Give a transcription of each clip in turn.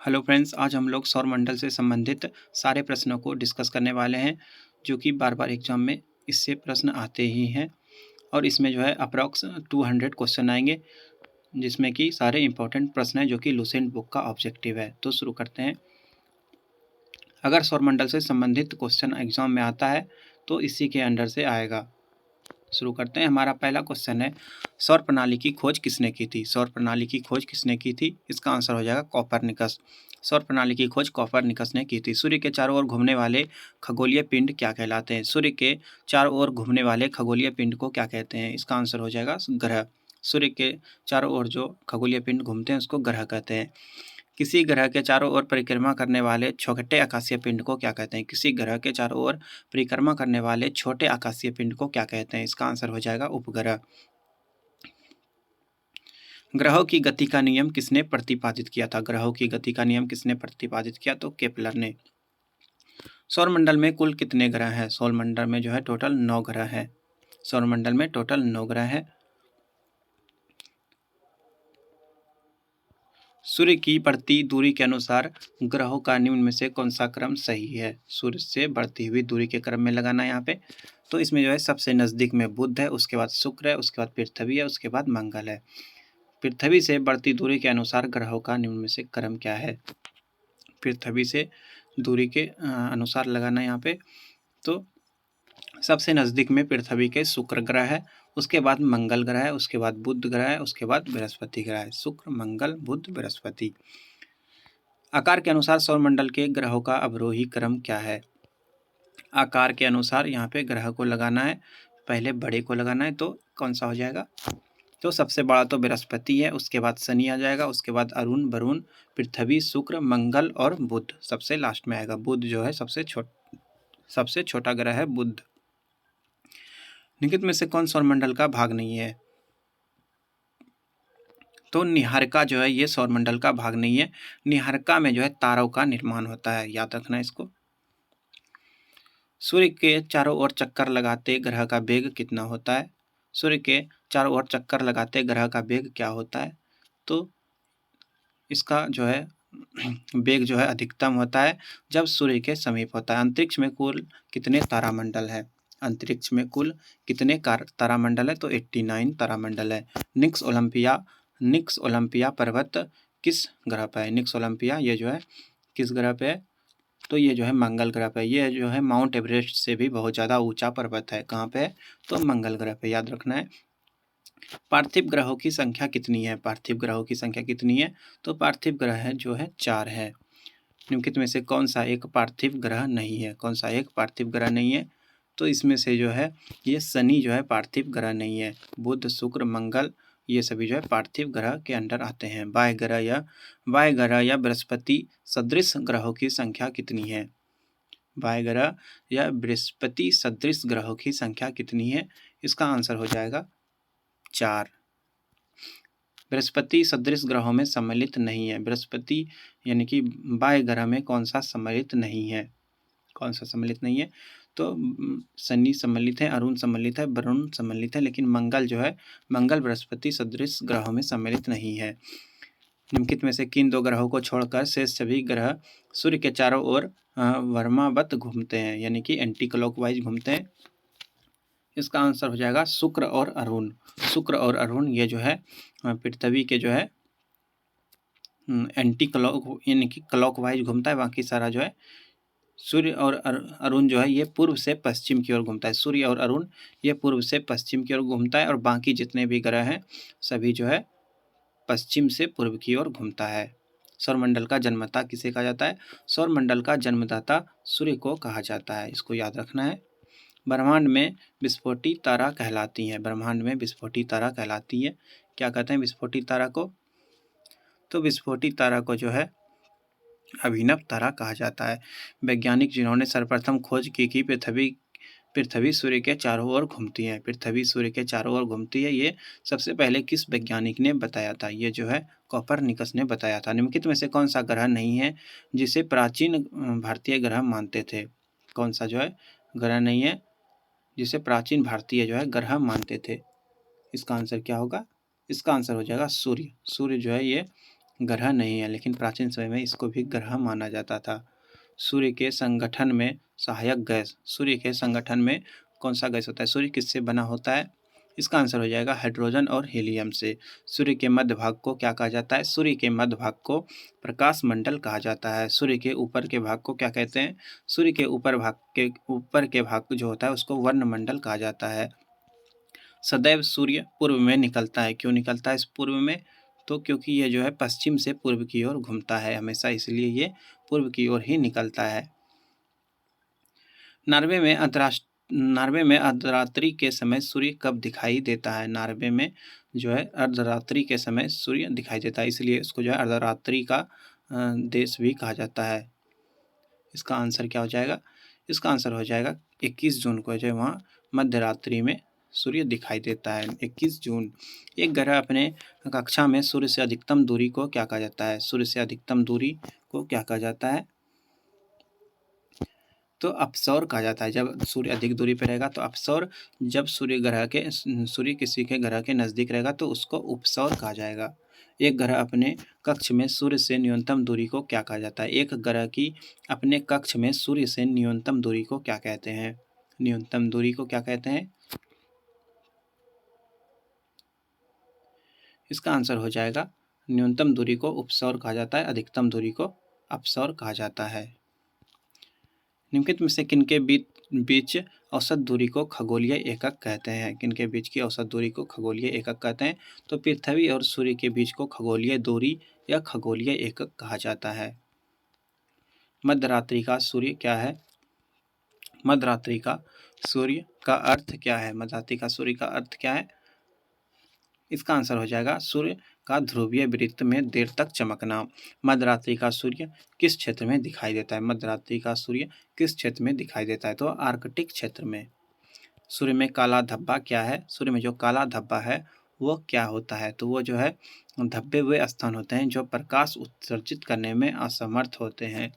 Hello friends, आज हम लोग सौरमंडल से संबंधित सारे प्रश्नों को डिस्कस करने वाले हैं, जो कि बार-बार एग्जाम में इससे प्रश्न आते ही हैं। और इसमें जो है अप्रॉक्स 200 क्वेश्चन आएंगे, जिसमें कि सारे इंपॉर्टेंट प्रश्न हैं, जो कि लुसेंट बुक का ऑब्जेक्टिव है। तो शुरू करते हैं। अगर सौरमंडल से संबंधित क्वेश्चन एग्जाम में आता है तो इसी के अंडर से आएगा। शुरू करते हैं। हमारा पहला क्वेश्चन है, सौर प्रणाली की खोज किसने की थी? सौर प्रणाली की खोज किसने की थी? इसका आंसर हो जाएगा कॉपरनिकस। सौर प्रणाली की खोज कॉपरनिकस ने की थी। सूर्य के चारों ओर घूमने वाले खगोलीय पिंड क्या कहलाते हैं? सूर्य के चारों ओर घूमने वाले खगोलीय पिंड को क्या कहते हैं? इसका आंसर हो जाएगा ग्रह। सूर्य के चारों ओर जो खगोलीय पिंड घूमते हैं उसको ग्रह कहते हैं। किसी ग्रह के चारों ओर परिक्रमा करने वाले छोटे आकाशीय पिंड को क्या कहते हैं? किसी ग्रह के चारों ओर परिक्रमा करने वाले छोटे आकाशीय पिंड को क्या कहते हैं? इसका आंसर हो जाएगा उपग्रह। ग्रहों की गति का नियम किसने प्रतिपादित किया था? ग्रहों की गति का नियम किसने प्रतिपादित किया? तो केपलर ने। सौरमंडल में कुल कितने ग्रह हैं? सौरमंडल में जो है टोटल 9 ग्रह हैं। सौरमंडल में टोटल 9 ग्रह हैं। सूर्य की बढ़ती दूरी के अनुसार ग्रहों का निम्न में से कौन सा क्रम सही है? सूर्य से बढ़ती हुई दूरी के क्रम में लगाना है यहाँ पे। तो इसमें जो है सबसे नज़दीक में बुध है, उसके बाद शुक्र है, उसके बाद पृथ्वी है, उसके बाद मंगल है। पृथ्वी से बढ़ती दूरी के अनुसार ग्रहों का निम्न में से क्रम क्या है? पृथ्वी से दूरी के अनुसार लगाना है यहाँ पे। तो सबसे नज़दीक में पृथ्वी के शुक्र ग्रह है, उसके बाद मंगल ग्रह है, उसके बाद बुध ग्रह है, उसके बाद बृहस्पति ग्रह है। शुक्र, मंगल, बुध, बृहस्पति। आकार के अनुसार सौरमंडल के ग्रहों का अवरोही क्रम क्या है? आकार के अनुसार यहाँ पे ग्रह को लगाना है, पहले बड़े को लगाना है। तो कौन सा हो जाएगा? तो सबसे बड़ा तो बृहस्पति है, उसके बाद शनि आ जाएगा, उसके बाद अरुण, वरुण, पृथ्वी, शुक्र, मंगल और बुध सबसे लास्ट में आएगा। बुध जो है सबसे छोटा ग्रह है बुध। निम्नलिखित में से कौन सौरमंडल का भाग नहीं है? तो निहारिका जो है ये सौरमंडल का भाग नहीं है। निहारिका में जो है तारों का निर्माण होता है, याद रखना इसको। सूर्य के चारों ओर चक्कर लगाते ग्रह का वेग कितना होता है? सूर्य के चारों ओर चक्कर लगाते ग्रह का वेग क्या होता है? तो इसका जो है वेग जो है अधिकतम होता है जब सूर्य के समीप होता है। अंतरिक्ष में कुल कितने तारामंडल है? अंतरिक्ष में कुल कितने तारामंडल है? तो 89 तारामंडल है। निक्स ओलंपिया पर्वत किस ग्रह पर है? निक्स ओलंपिया ये जो है किस ग्रह पे है? तो ये जो है मंगल ग्रह पे। ये जो है माउंट एवरेस्ट से भी बहुत ज़्यादा ऊंचा पर्वत है। कहाँ पे है? तो मंगल ग्रह पे, याद रखना है। पार्थिव ग्रहों की संख्या कितनी है? पार्थिव ग्रहों की संख्या कितनी है? तो पार्थिव ग्रह जो है 4 है। निम्नलिखित में से कौन सा एक पार्थिव ग्रह नहीं है? कौन सा एक पार्थिव ग्रह नहीं है? तो इसमें से जो है ये शनि जो है पार्थिव ग्रह नहीं है। बुध, शुक्र, मंगल ये सभी जो है पार्थिव ग्रह के अंडर आते हैं। वायु ग्रह या बृहस्पति सदृश ग्रहों की संख्या कितनी है? वायु ग्रह या बृहस्पति सदृश ग्रहों की संख्या कितनी है? इसका आंसर हो जाएगा 4। बृहस्पति सदृश ग्रहों में सम्मिलित नहीं है। बृहस्पति यानी कि वायु ग्रह में कौन सा सम्मिलित नहीं है? कौन सा सम्मिलित नहीं है? तो शनि सम्मिलित है, अरुण सम्मिलित है, वरुण सम्मिलित है, लेकिन मंगल जो है मंगल बृहस्पति सदृश ग्रहों में सम्मिलित नहीं है। निम्नलिखित में से किन 2 ग्रहों को छोड़कर शेष सभी ग्रह सूर्य के चारों ओर वर्मावत घूमते हैं, यानी कि एंटी क्लॉकवाइज घूमते हैं? इसका आंसर हो जाएगा शुक्र और अरुण। शुक्र और अरुण ये जो है पृथ्वी के जो है एंटी क्लॉक यानी कि क्लॉकवाइज घूमता है। बाकी सारा जो है सूर्य और अरुण जो है ये पूर्व से पश्चिम की ओर घूमता है। सूर्य और अरुण ये पूर्व से पश्चिम की ओर घूमता है, और बाकी जितने भी ग्रह हैं सभी जो है पश्चिम से पूर्व की ओर घूमता है। सौरमंडल का जन्मदाता किसे कहा जाता है? सौरमंडल का जन्मदाता सूर्य को कहा जाता है, इसको याद रखना है। ब्रह्मांड में विस्फोटी तारा कहलाती है। ब्रह्मांड में विस्फोटी तारा कहलाती है। क्या कहते हैं विस्फोटी तारा को? तो विस्फोटी तारा को जो है अभिनव तारा कहा जाता है। वैज्ञानिक जिन्होंने सर्वप्रथम खोज की कि पृथ्वी सूर्य के चारों ओर घूमती है। पृथ्वी सूर्य के चारों ओर घूमती है, ये सबसे पहले किस वैज्ञानिक ने बताया था? ये जो है कॉपरनिकस ने बताया था। निम्नलिखित में से कौन सा ग्रह नहीं है जिसे प्राचीन भारतीय ग्रह मानते थे? कौन सा जो है ग्रह नहीं है जिसे प्राचीन भारतीय जो है ग्रह मानते थे? इसका आंसर क्या होगा? इसका आंसर हो जाएगा सूर्य। सूर्य जो है ये ग्रह नहीं है, लेकिन प्राचीन समय में इसको भी ग्रह माना जाता था। सूर्य के संगठन में सहायक गैस, सूर्य के संगठन में कौन सा गैस होता है? सूर्य किससे बना होता है? इसका आंसर हो जाएगा हाइड्रोजन और हीलियम से। सूर्य के मध्य भाग को क्या कहा जाता है? सूर्य के मध्य भाग को प्रकाश मंडल कहा जाता है। सूर्य के ऊपर के भाग को क्या कहते हैं? सूर्य के ऊपर के भाग जो होता है उसको वर्णमंडल कहा जाता है। सदैव सूर्य पूर्व में निकलता है। क्यों निकलता है इस पूर्व में? तो क्योंकि ये जो है पश्चिम से पूर्व की ओर घूमता है हमेशा, इसलिए ये पूर्व की ओर ही निकलता है। नॉर्वे में अर्धरात्रि के समय सूर्य कब दिखाई देता है? नॉर्वे में जो है अर्धरात्रि के समय सूर्य दिखाई देता है, इसलिए इसको जो है अर्धरात्रि का देश भी कहा जाता है। इसका आंसर क्या हो जाएगा? इसका आंसर हो जाएगा 21 जून को, जो वहाँ मध्य रात्रि में सूर्य दिखाई देता है। 21 जून। एक ग्रह अपने कक्षा में सूर्य से अधिकतम दूरी को क्या कहा जाता है? सूर्य से अधिकतम दूरी को क्या कहा जाता है? तो अपसौर कहा जाता है। जब सूर्य अधिक दूरी पर रहेगा तो अपसौर, जब सूर्य किसी के ग्रह के नज़दीक रहेगा तो उसको उपसौर कहा जाएगा। एक ग्रह अपने कक्ष में सूर्य से न्यूनतम दूरी को क्या कहा जाता है? एक ग्रह की अपने कक्ष में सूर्य से न्यूनतम दूरी को क्या कहते हैं? न्यूनतम दूरी को क्या कहते हैं? इसका आंसर हो जाएगा न्यूनतम दूरी को उपसौर कहा जाता है, अधिकतम दूरी को अपसौर कहा जाता है। निम्नलिखित में से किनके बीच औसत दूरी को खगोलीय एकक कहते हैं? किनके बीच की औसत दूरी को खगोलीय एकक कहते हैं? तो पृथ्वी और सूर्य के बीच को खगोलीय दूरी या खगोलीय एकक कहा जाता है। मध्यरात्रि का सूर्य क्या है? मध्यरात्रि का सूर्य का अर्थ क्या है? मध्यरात्रि का सूर्य का अर्थ क्या है? इसका आंसर हो जाएगा सूर्य का ध्रुवीय वृत्त में देर तक चमकना। मध्यरात्रि का सूर्य किस क्षेत्र में दिखाई देता है? मध्यरात्रि का सूर्य किस क्षेत्र में दिखाई देता है? तो आर्कटिक क्षेत्र में। सूर्य में काला धब्बा क्या है? सूर्य में जो काला धब्बा है वो क्या होता है? तो वो जो है धब्बे वे स्थान होते हैं जो प्रकाश उत्सर्जित करने में असमर्थ होते हैं।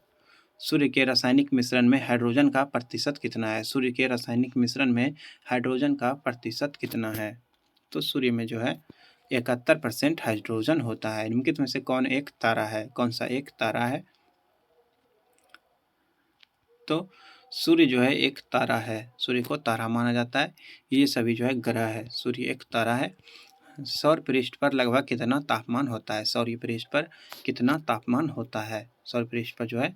सूर्य के रासायनिक मिश्रण में हाइड्रोजन का प्रतिशत कितना है? सूर्य के रासायनिक मिश्रण में हाइड्रोजन का प्रतिशत कितना है? तो सूर्य में जो है 71% हाइड्रोजन होता है। निम्नलिखित में से कौन एक तारा है? कौन सा एक तारा है? तो सूर्य जो है एक तारा है, सूर्य को तारा माना जाता है। ये सभी जो है ग्रह है, सूर्य एक तारा है। सौर पृष्ठ पर लगभग कितना तापमान होता है? सौर पृष्ठ पर कितना तापमान होता है? सौर पृष्ठ पर जो है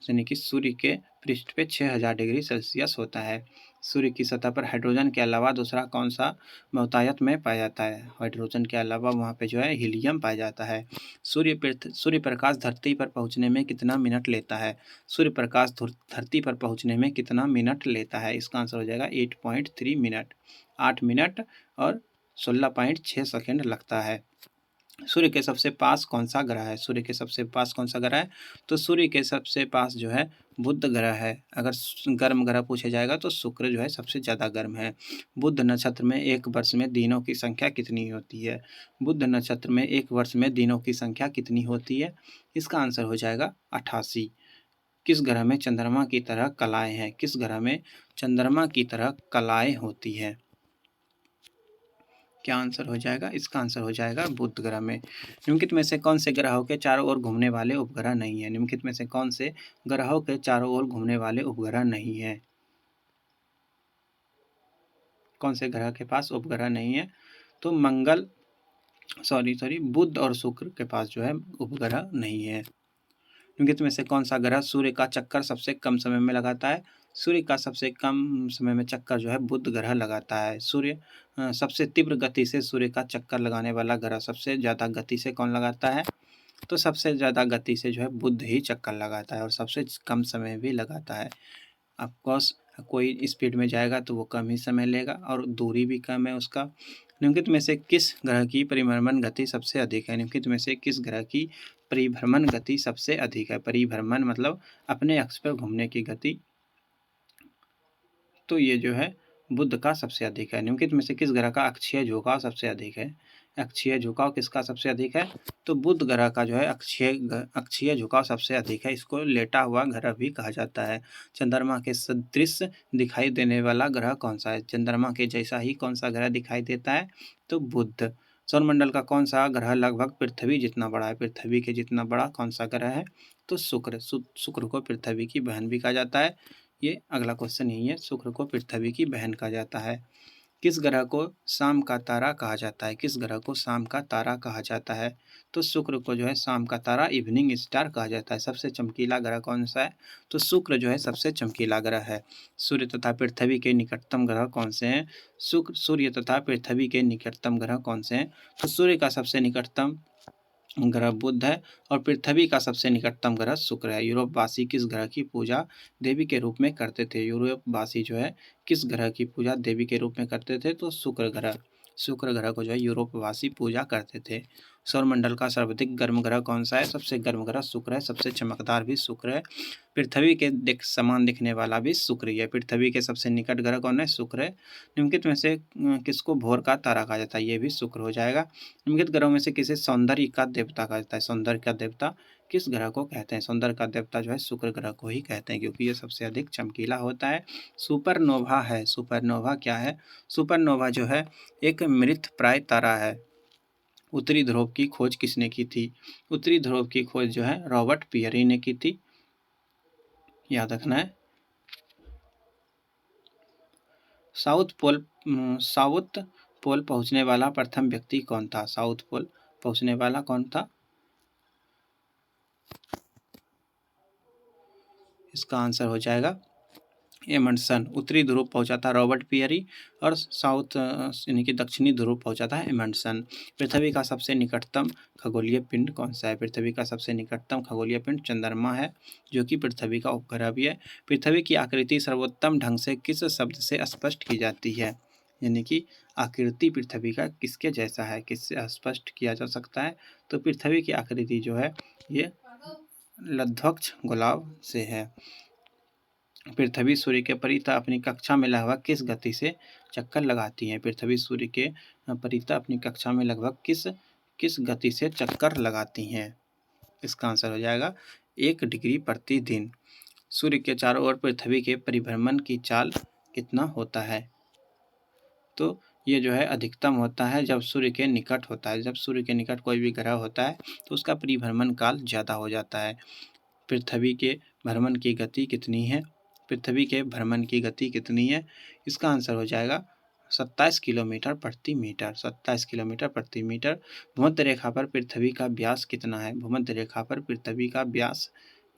यानी कि सूर्य के पृष्ठ पे 6000 डिग्री सेल्सियस होता है। सूर्य की सतह पर हाइड्रोजन के अलावा दूसरा कौन सा बहुतायत में पाया जाता है? हाइड्रोजन के अलावा वहाँ पे जो है हीलियम पाया जाता है। सूर्य प्रकाश धरती पर पहुँचने में कितना मिनट लेता है? सूर्य प्रकाश धरती पर पहुँचने में कितना मिनट लेता है? इसका आंसर हो जाएगा 8.3 मिनट। 8 मिनट और 16.6 सेकेंड लगता है। सूर्य के सबसे पास कौन सा ग्रह है? सूर्य के सबसे पास कौन सा ग्रह है? तो सूर्य के सबसे पास जो है बुध ग्रह है। अगर गर्म ग्रह पूछा जाएगा तो शुक्र जो है सबसे ज़्यादा गर्म है। बुध नक्षत्र में एक वर्ष में दिनों की संख्या कितनी होती है? बुध नक्षत्र में एक वर्ष में दिनों की संख्या कितनी होती है? इसका आंसर हो जाएगा 88। किस ग्रह में चंद्रमा की तरह कलाएँ हैं? किस ग्रह में चंद्रमा की तरह कलाएँ होती हैं? क्या आंसर हो जाएगा? इसका आंसर हो जाएगा बुध ग्रह में। निम्नलिखित में से कौन से ग्रहों के चारों ओर घूमने वाले उपग्रह नहीं है? निम्नलिखित में से कौन से ग्रहों के चारों ओर घूमने वाले उपग्रह नहीं है? कौन से ग्रह के पास उपग्रह नहीं है? तो बुध और शुक्र के पास जो है उपग्रह नहीं है। निम्नलिखित में से कौन सा ग्रह सूर्य का चक्कर सबसे कम समय में लगाता है? सूर्य का सबसे कम समय में चक्कर जो है बुध ग्रह लगाता है। सबसे तीव्र गति से सूर्य का चक्कर लगाने वाला ग्रह सबसे ज़्यादा गति से कौन लगाता है? तो सबसे ज़्यादा गति से जो है बुध ही चक्कर लगाता है और सबसे कम समय भी लगाता है। ऑफकोर्स कोई स्पीड में जाएगा तो वो कम ही समय लेगा और दूरी भी कम है उसका। निम्नलिखित में से किस ग्रह की परिभ्रमण गति सबसे अधिक है? निम्नलिखित में से किस ग्रह की परिभ्रमण गति सबसे अधिक है? परिभ्रमण मतलब अपने अक्ष पर घूमने की गति। तो ये जो है बुध का सबसे अधिक है। निम्नलिखित में से किस ग्रह का अक्षीय झुकाव सबसे अधिक है? अक्षीय झुकाव किसका सबसे अधिक है? तो बुध ग्रह का जो है अक्षीय झुकाव सबसे अधिक है। इसको लेटा हुआ ग्रह भी कहा जाता है। चंद्रमा के सदृश दिखाई देने वाला ग्रह कौन सा है? चंद्रमा के जैसा ही कौन सा ग्रह दिखाई देता है? तो बुध। सौरमंडल का कौन सा ग्रह लगभग पृथ्वी जितना बड़ा है? पृथ्वी के जितना बड़ा कौन सा ग्रह है? तो शुक्र। शुक्र को पृथ्वी की बहन भी कहा जाता है। ये अगला क्वेश्चन यही है, शुक्र को पृथ्वी की बहन कहा जाता है। किस ग्रह को शाम का तारा कहा जाता है? किस ग्रह को शाम का तारा कहा जाता है? तो शुक्र को जो है शाम का तारा, इवनिंग स्टार कहा जाता है। सबसे चमकीला ग्रह कौन सा है? तो शुक्र जो है सबसे चमकीला ग्रह है। सूर्य तथा पृथ्वी के निकटतम ग्रह कौन से हैं? सूर्य तथा पृथ्वी के निकटतम ग्रह कौन से हैं? तो सूर्य का सबसे निकटतम ग्रह बुध है और पृथ्वी का सबसे निकटतम ग्रह शुक्र है। यूरोपवासी किस ग्रह की पूजा देवी के रूप में करते थे? यूरोपवासी जो है किस ग्रह की पूजा देवी के रूप में करते थे? तो शुक्र ग्रह। शुक्र ग्रह को जो है यूरोपवासी पूजा करते थे। सौरमंडल का सर्वाधिक गर्म ग्रह कौन सा है? सबसे गर्म ग्रह शुक्र है। सबसे चमकदार भी शुक्र है। पृथ्वी के समान दिखने वाला भी शुक्र ही है। पृथ्वी के सबसे निकट ग्रह कौन है? शुक्र है। निम्नलिखित में से किसको भोर का तारा कहा जाता है? ये भी शुक्र हो जाएगा। निम्नलिखित ग्रहों में से किसे सौंदर्य का देवता कहा जाता है? सौंदर्य का देवता किस ग्रह को कहते हैं? सौंदर्य का देवता जो है शुक्र ग्रह को ही कहते हैं, क्योंकि ये सबसे अधिक चमकीला होता है। सुपरनोवा है। सुपरनोवा क्या है? सुपरनोवा जो है एक मृतप्राय तारा है। उत्तरी ध्रुव की खोज किसने की थी? उत्तरी ध्रुव की खोज जो है रॉबर्ट पियरी ने की थी, याद रखना है। साउथ पोल पहुंचने वाला प्रथम व्यक्ति कौन था? साउथ पोल पहुंचने वाला कौन था? इसका आंसर हो जाएगा एमंडसन। उत्तरी ध्रुव पहुंचा था रॉबर्ट पियरी और साउथ यानी कि दक्षिणी ध्रुव पहुंचा था एमंडसन। पृथ्वी का सबसे निकटतम खगोलीय पिंड कौन सा है? पृथ्वी का सबसे निकटतम खगोलीय पिंड चंद्रमा है, जो कि पृथ्वी का उपग्रह भी है। पृथ्वी की आकृति सर्वोत्तम ढंग से किस शब्द से स्पष्ट की जाती है? यानी कि आकृति पृथ्वी का किसके जैसा है, किससे स्पष्ट किया जा सकता है? तो पृथ्वी की आकृति जो है ये लध्वक्ष गोलाव से है। पृथ्वी सूर्य के परितः अपनी कक्षा में लगभग किस गति से चक्कर लगाती है? पृथ्वी सूर्य के परितः अपनी कक्षा में लगभग किस गति से चक्कर लगाती हैं? इसका आंसर हो जाएगा 1 डिग्री प्रति दिन। सूर्य के चारों ओर पृथ्वी के परिभ्रमण की चाल कितना होता है? तो ये जो है अधिकतम होता है जब सूर्य के निकट होता है। जब सूर्य के निकट कोई भी ग्रह होता है तो उसका परिभ्रमण काल ज़्यादा हो जाता है। पृथ्वी के भ्रमण की गति कितनी है? पृथ्वी के भ्रमण की गति कितनी है? इसका आंसर हो जाएगा 27 किलोमीटर प्रति मीटर। 27 किलोमीटर प्रति मीटर। भूमध्य रेखा पर पृथ्वी का व्यास कितना है? भूमध्य रेखा पर पृथ्वी का व्यास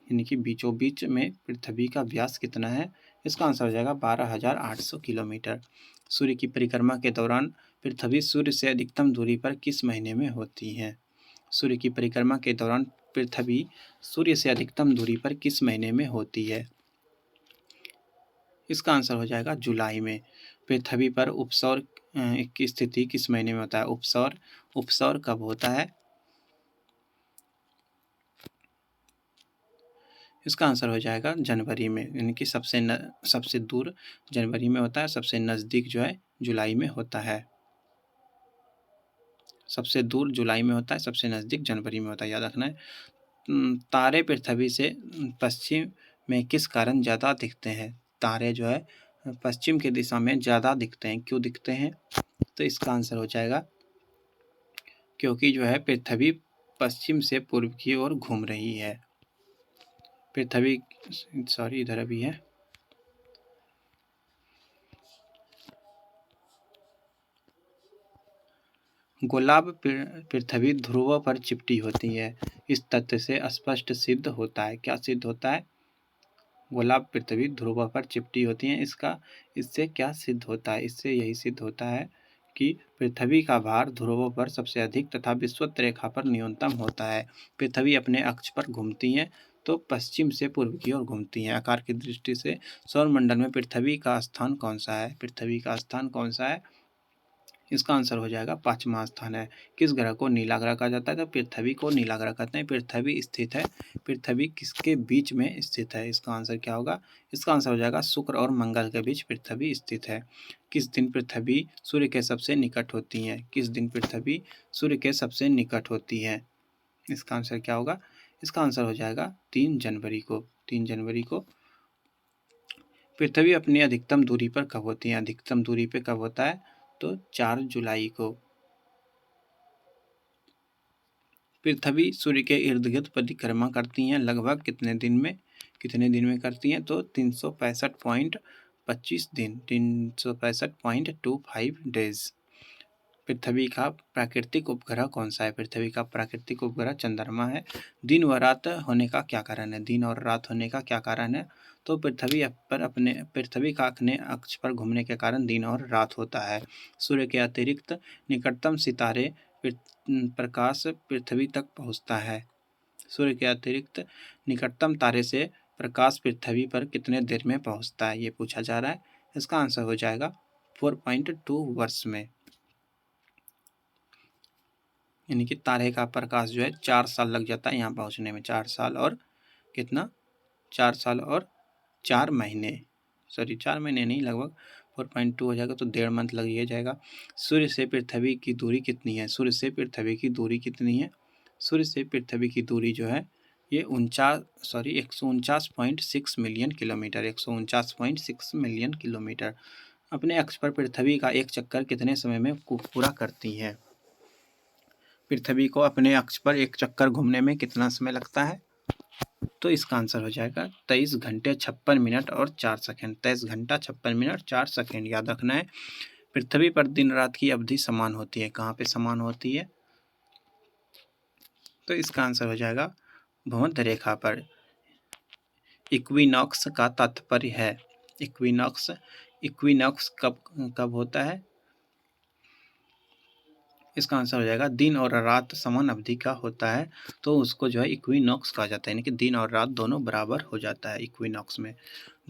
यानी कि बीचों बीच में पृथ्वी का व्यास कितना है? इसका आंसर हो जाएगा 12,800 किलोमीटर। सूर्य की परिक्रमा के दौरान पृथ्वी सूर्य से अधिकतम दूरी पर किस महीने में होती है? सूर्य की परिक्रमा के दौरान पृथ्वी सूर्य से अधिकतम दूरी पर किस महीने में होती है? इसका आंसर हो जाएगा जुलाई में। पृथ्वी पर उपसौर की स्थिति किस महीने में होता है? उपसौर कब होता है? इसका आंसर हो जाएगा जनवरी में, यानी कि सबसे दूर जनवरी में होता है, सबसे नज़दीक जो है जुलाई में होता है। सबसे दूर जुलाई में होता है, सबसे नज़दीक जनवरी में होता है, याद रखना है। तारे पृथ्वी से पश्चिम में किस कारण ज़्यादा दिखते हैं? तारे जो है पश्चिम की दिशा में ज़्यादा दिखते हैं, क्यों दिखते हैं? तो इसका आंसर हो जाएगा क्योंकि जो है पृथ्वी पश्चिम से पूर्व की ओर घूम रही है। पृथ्वी सॉरी इधर अभी है। गुलाब पृथ्वी ध्रुवों पर चिपटी होती है, इस तथ्य से स्पष्ट सिद्ध होता है। क्या सिद्ध होता है? गुलाब पृथ्वी ध्रुवों पर चिपटी होती हैं। इससे क्या सिद्ध होता है? इससे यही सिद्ध होता है कि पृथ्वी का भार ध्रुवों पर सबसे अधिक तथा विषुवत रेखा पर न्यूनतम होता है। पृथ्वी अपने अक्ष पर घूमती हैं तो पश्चिम से पूर्व की ओर घूमती हैं। आकार की दृष्टि से सौरमंडल में पृथ्वी का स्थान कौन सा है? पृथ्वी का स्थान कौन सा है? इसका आंसर हो जाएगा 5वां स्थान है। किस ग्रह को नीला ग्रह कहा जाता है? तो पृथ्वी को नीला ग्रह कहते हैं। पृथ्वी स्थित है, पृथ्वी किसके बीच में स्थित है? इसका आंसर क्या होगा? इसका आंसर हो जाएगा शुक्र और मंगल के बीच पृथ्वी स्थित है। किस दिन पृथ्वी सूर्य के सबसे निकट होती है? किस दिन पृथ्वी सूर्य के सबसे निकट होती है? इसका आंसर क्या होगा? इसका आंसर हो जाएगा 3 जनवरी को। 3 जनवरी को पृथ्वी अपनी अधिकतम दूरी पर कब होती है? अधिकतम दूरी पे कब होता है? तो 4 जुलाई को। पृथ्वी सूर्य के इर्द गिर्द परिक्रमा करती हैं लगभग कितने दिन में करती हैं? तो 365.25 दिन, 365.25 डेज। पृथ्वी का प्राकृतिक उपग्रह कौन सा है? पृथ्वी का प्राकृतिक उपग्रह चंद्रमा है। दिन व रात होने का क्या कारण है? दिन और रात होने का क्या कारण है? तो पृथ्वी का अपने अक्ष पर घूमने के कारण दिन और रात होता है। सूर्य के अतिरिक्त निकटतम सितारे प्रकाश पृथ्वी तक पहुंचता है। सूर्य के अतिरिक्त निकटतम तारे से प्रकाश पृथ्वी पर कितने देर में पहुंचता है, ये पूछा जा रहा है। इसका आंसर हो जाएगा 4.2 वर्ष में। यानी कि तारे का प्रकाश जो है 4 साल लग जाता है यहाँ पहुँचने में। 4 साल और कितना, 4 साल और 4 महीने, सॉरी 4 महीने नहीं, लगभग 4.2 हो जाएगा तो 1.5 मंथ लग ही जाएगा। सूर्य से पृथ्वी की दूरी कितनी है? सूर्य से पृथ्वी की दूरी कितनी है? सूर्य से पृथ्वी की दूरी जो है ये 149.6 मिलियन किलोमीटर, 149.6 मिलियन किलोमीटर। अपने अक्ष पर पृथ्वी का एक चक्कर कितने समय में पूरा करती है? पृथ्वी को अपने अक्ष पर एक चक्कर घूमने में कितना समय लगता है? तो इसका आंसर हो जाएगा 23 घंटे 56 मिनट और 4 सेकंड। 23 घंटा 56 मिनट 4 सेकंड, याद रखना है। पृथ्वी पर दिन रात की अवधि समान होती है। कहाँ पे समान होती है? तो इसका आंसर हो जाएगा भूमध्य रेखा पर। इक्विनॉक्स का तात्पर्य है, इक्विनॉक्स कब होता है? इसका आंसर हो जाएगा दिन और रात समान अवधि का होता है तो उसको जो है इक्विनॉक्स कहा जाता है, यानी कि दिन और रात दोनों बराबर हो जाता है इक्विनॉक्स में।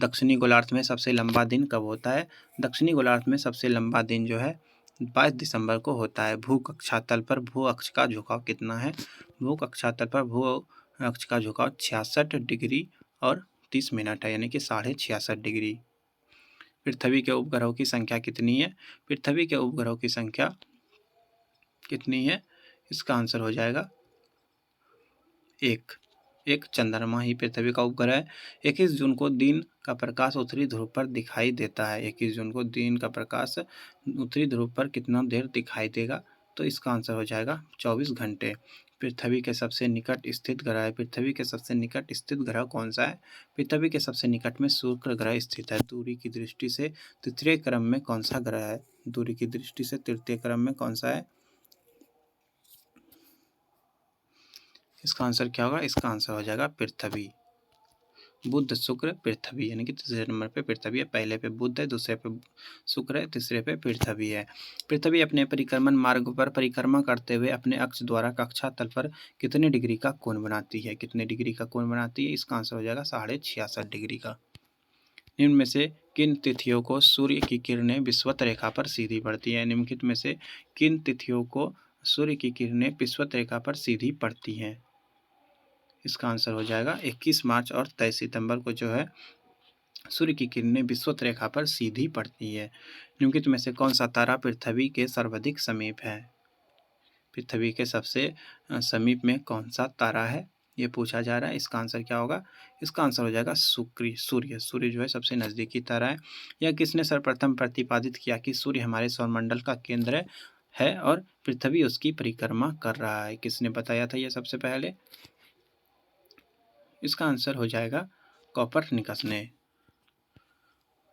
दक्षिणी गोलार्ध में सबसे लंबा दिन कब होता है? दक्षिणी गोलार्ध में सबसे लंबा दिन जो है 22 दिसंबर को होता है। भू कक्षातल पर भू अक्ष का झुकाव कितना है? भू कक्षातल पर भू अक्ष का झुकाव 66 डिग्री और 30 मिनट है, यानी कि 66.5 डिग्री। पृथ्वी के उपग्रहों की संख्या कितनी है? पृथ्वी के उपग्रहों की संख्या कितनी है? इसका आंसर हो जाएगा एक चंद्रमा ही पृथ्वी का उपग्रह है। 21 जून को दिन का प्रकाश उत्तरी ध्रुव पर दिखाई देता है। 21 जून को दिन का प्रकाश उत्तरी ध्रुव पर कितना देर दिखाई देगा? तो इसका आंसर हो जाएगा 24 घंटे। पृथ्वी के सबसे निकट स्थित ग्रह है। पृथ्वी के सबसे निकट स्थित ग्रह कौन सा है? पृथ्वी के सबसे निकट में शुक्र ग्रह स्थित है। दूरी की दृष्टि से तृतीय क्रम में कौन सा ग्रह है? दूरी की दृष्टि से तृतीय क्रम में कौन सा है? इसका आंसर क्या होगा? इसका आंसर हो जाएगा पृथ्वी। बुध शुक्र पृथ्वी, यानी कि तीसरे नंबर पे पृथ्वी है। पहले पे बुध है, दूसरे पे शुक्र है, तीसरे पे पृथ्वी है। पृथ्वी अपने परिक्रमण मार्ग पर परिक्रमा करते हुए अपने अक्ष द्वारा कक्षा तल पर कितने डिग्री का कोण बनाती है? कितने डिग्री का कोण बनाती है? इसका आंसर हो जाएगा 66.5 डिग्री का। निम्न में से किन तिथियों को सूर्य की किरणें विषुवत रेखा पर सीधी पड़ती है? निम्नलिखित में से किन तिथियों को सूर्य की किरणें विषुवत रेखा पर सीधी पड़ती हैं? इसका आंसर हो जाएगा 21 मार्च और 23 सितंबर को जो है सूर्य की किरणें विषुवत रेखा पर सीधी पड़ती है। निम्नलिखित में से कौन सा तारा पृथ्वी के सर्वाधिक समीप है? पृथ्वी के सबसे समीप में कौन सा तारा है, ये पूछा जा रहा है। इसका आंसर क्या होगा? इसका आंसर हो जाएगा सूर्य जो है सबसे नज़दीकी तारा है। यह किसने सर्वप्रथम प्रतिपादित किया कि सूर्य हमारे सौरमंडल का केंद्र है और पृथ्वी उसकी परिक्रमा कर रहा है? किसने बताया था यह सबसे पहले? इसका आंसर हो जाएगा कोपरनिकस ने।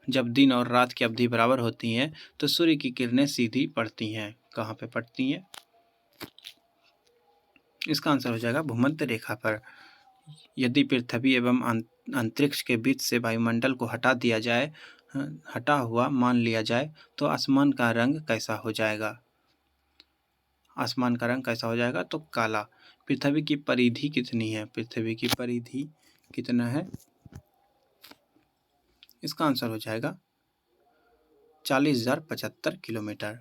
जब दिन और रात की अवधि बराबर होती हैं तो सूर्य की किरणें सीधी पड़ती हैं। कहाँ पे पड़ती हैं? इसका आंसर हो जाएगा भूमध्य रेखा पर। यदि पृथ्वी एवं अंतरिक्ष के बीच से वायुमंडल को हटा हुआ मान लिया जाए तो आसमान का रंग कैसा हो जाएगा? आसमान का रंग कैसा हो जाएगा? तो काला। पृथ्वी की परिधि कितनी है? पृथ्वी की परिधि कितना है? इसका आंसर हो जाएगा 40,075 किलोमीटर,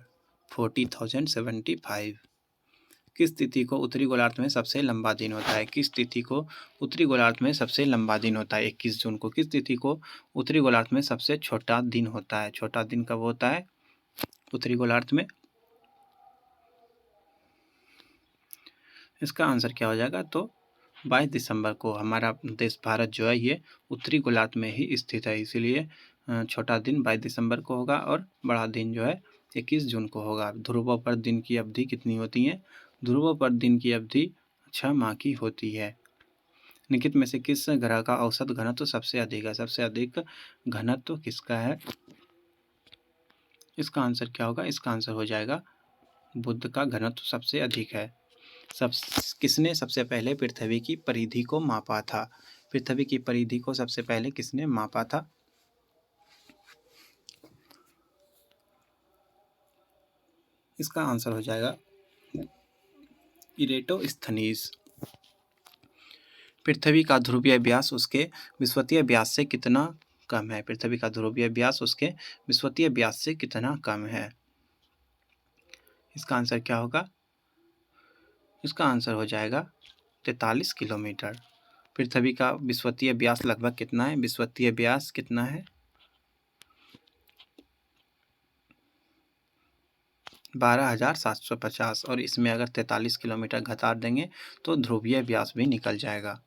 40,075। किस तिथि को उत्तरी गोलार्ध में सबसे लंबा दिन होता है? किस तिथि को उत्तरी गोलार्ध में सबसे लंबा दिन होता है? 21 जून को। किस तिथि को उत्तरी गोलार्ध में सबसे छोटा दिन होता है? छोटा दिन कब होता है उत्तरी गोलार्ध में? इसका आंसर क्या हो जाएगा? तो 22 दिसंबर को। हमारा देश भारत जो है ये उत्तरी गोलार्ध में ही स्थित है, इसीलिए छोटा दिन 22 दिसंबर को होगा और बड़ा दिन जो है 21 जून को होगा। ध्रुवों पर दिन की अवधि कितनी होती है? ध्रुवों पर दिन की अवधि 6 माह की होती है। निम्नलिखित में से किस ग्रह का औसत घनत्व सबसे अधिक है? सबसे अधिक घनत्व किसका है? इसका आंसर क्या होगा? इसका आंसर हो जाएगा बुध का घनत्व सबसे अधिक है। किसने सबसे पहले पृथ्वी की परिधि को मापा था? पृथ्वी की परिधि को सबसे पहले किसने मापा था? इसका आंसर हो जाएगा इरेटोस्थनीज। पृथ्वी का ध्रुवीय व्यास उसके विषुवतीय व्यास से कितना कम है? पृथ्वी का ध्रुवीय व्यास उसके विषुवतीय व्यास से कितना कम है? इसका आंसर क्या होगा? इसका आंसर हो जाएगा 43 किलोमीटर। पृथ्वी का विषुवतीय व्यास लगभग कितना है? विषुवतीय व्यास कितना है? 12,750। और इसमें अगर 43 किलोमीटर घटा देंगे तो ध्रुवीय व्यास भी निकल जाएगा।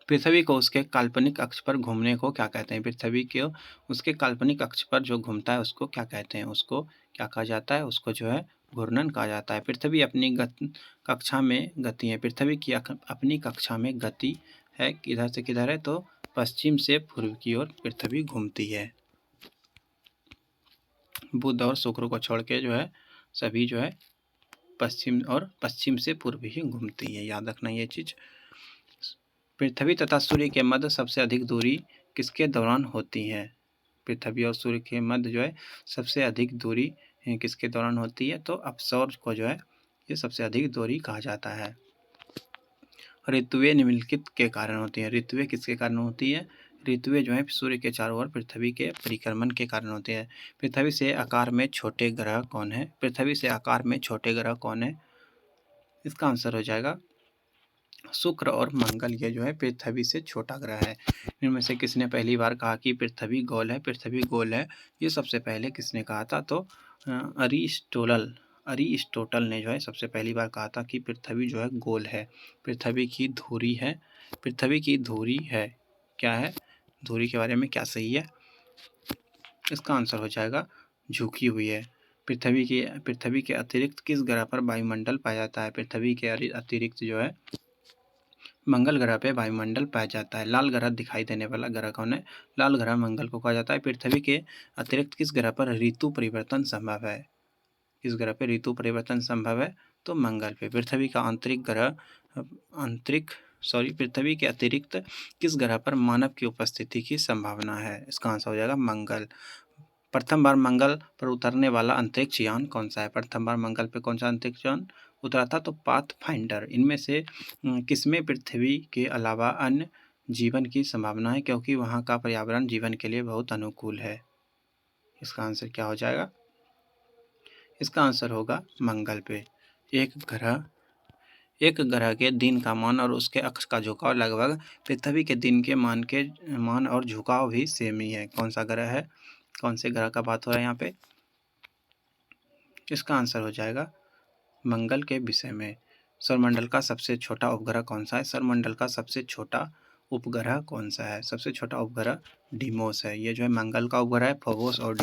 पृथ्वी को उसके काल्पनिक अक्ष पर घूमने को क्या कहते हैं? पृथ्वी के उसके काल्पनिक अक्ष पर जो घूमता है उसको क्या कहते हैं? उसको क्या कहा जाता है? उसको जो है घूर्णन कहा जाता है। पृथ्वी अपनी कक्षा में गति है। पृथ्वी की अपनी कक्षा में गति है। किधर से किधर है? तो पश्चिम से पूर्व की ओर पृथ्वी घूमती है। बुध और शुक्र को छोड़ के जो है सभी जो है पश्चिम से पूर्व ही घूमती है। याद रखना ये चीज। पृथ्वी तथा सूर्य के मध्य सबसे अधिक दूरी किसके दौरान होती है? पृथ्वी और सूर्य के मध्य जो है सबसे अधिक दूरी किसके दौरान होती है? तो अपसौर को जो है ये सबसे अधिक दूरी कहा जाता है। ऋतुएं निम्नलिखित के कारण होती है। ऋतुएं किसके कारण होती है? ऋतुएं जो है सूर्य के चारों ओर पृथ्वी के परिक्रमण के कारण होती है। पृथ्वी से आकार में छोटे ग्रह कौन है? पृथ्वी से आकार में छोटे ग्रह कौन है? इसका आंसर हो जाएगा शुक्र और मंगल। ये जो है पृथ्वी से छोटा ग्रह है। इनमें से किसने पहली बार कहा कि पृथ्वी गोल है? पृथ्वी गोल है ये सबसे पहले किसने कहा था? तो अरिस्टोटल ने जो है सबसे पहली बार कहा था कि पृथ्वी जो है गोल है। पृथ्वी की धुरी है। पृथ्वी की धुरी है क्या है? धुरी के बारे में क्या सही है? इसका आंसर हो जाएगा झुकी हुई है। पृथ्वी के अतिरिक्त किस ग्रह पर वायुमंडल पाया जाता है? पृथ्वी के अतिरिक्त जो है मंगल ग्रह पे वायुमंडल पाया जाता है। लाल ग्रह दिखाई देने वाला ग्रह कौन है? लाल ग्रह मंगल को कहा जाता है। पृथ्वी के अतिरिक्त किस ग्रह पर ऋतु परिवर्तन संभव है? किस ग्रह पे ऋतु परिवर्तन संभव है? तो मंगल पे। पृथ्वी का पृथ्वी के अतिरिक्त किस ग्रह पर मानव की उपस्थिति की संभावना है? इसका आंसर हो जाएगा मंगल। प्रथम बार मंगल पर उतरने वाला अंतरिक्ष यान कौन सा है? प्रथम बार मंगल पे कौन सा अंतरिक्ष यान उतरा था? तो पाथफाइंडर। इनमें से किसमें पृथ्वी के अलावा अन्य जीवन की संभावना है? क्योंकि वहाँ का पर्यावरण जीवन के लिए बहुत अनुकूल है। इसका आंसर क्या हो जाएगा? इसका आंसर होगा मंगल पे। एक ग्रह के दिन का मान और उसके अक्ष का झुकाव लगभग पृथ्वी के दिन के मान और झुकाव भी सेम ही है। कौन सा ग्रह है? कौन से ग्रह का बात हो रहा है यहाँ पे? इसका आंसर हो जाएगा मंगल के विषय में। सौरमंडल का सबसे छोटा उपग्रह कौन सा है? सौरमंडल का सबसे छोटा उपग्रह कौन सा है? सबसे छोटा उपग्रह डिमोस है। ये जो है मंगल का उपग्रह है। फोबोस और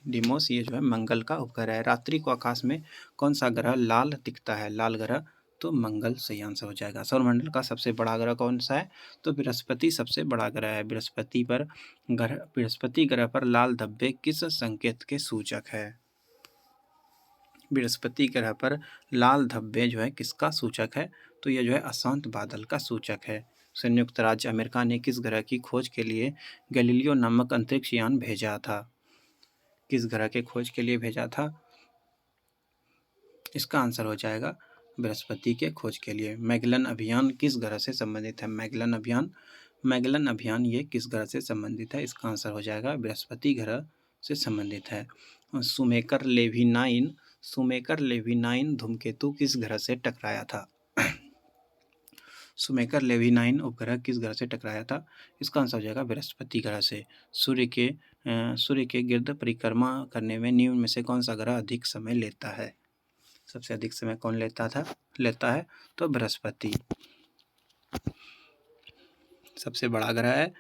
डिमोस ये जो है मंगल का उपग्रह है। रात्रि को आकाश में कौन सा ग्रह लाल दिखता है? लाल ग्रह। तो मंगल सही आंसर हो जाएगा। सौरमंडल का सबसे बड़ा ग्रह कौन सा है? तो बृहस्पति सबसे बड़ा ग्रह है। बृहस्पति ग्रह पर लाल धब्बे किस संकेत के सूचक है? बृहस्पति ग्रह पर लाल धब्बे जो है किसका सूचक है? तो यह जो है अशांत बादल का सूचक है। संयुक्त राज्य अमेरिका ने किस ग्रह की खोज के लिए गैलीलियो नामक अंतरिक्ष यान भेजा था? किस ग्रह के खोज के लिए भेजा था? इसका आंसर हो जाएगा बृहस्पति के खोज के लिए। मैगेलन अभियान किस ग्रह से संबंधित है? मैगेलन अभियान ये किस ग्रह से संबंधित है? इसका आंसर हो जाएगा बृहस्पति ग्रह से संबंधित है। सुमेकर लेविनाइन धूमकेतु किस ग्रह से टकराया था? सुमेकर लेविनाइन उपग्रह किस ग्रह से टकराया था? इसका आंसर हो जाएगा बृहस्पति ग्रह से। सूर्य के गिर्द परिक्रमा करने में निम्न में से कौन सा ग्रह अधिक समय लेता है? सबसे अधिक समय कौन लेता है? तो बृहस्पति सबसे बड़ा ग्रह है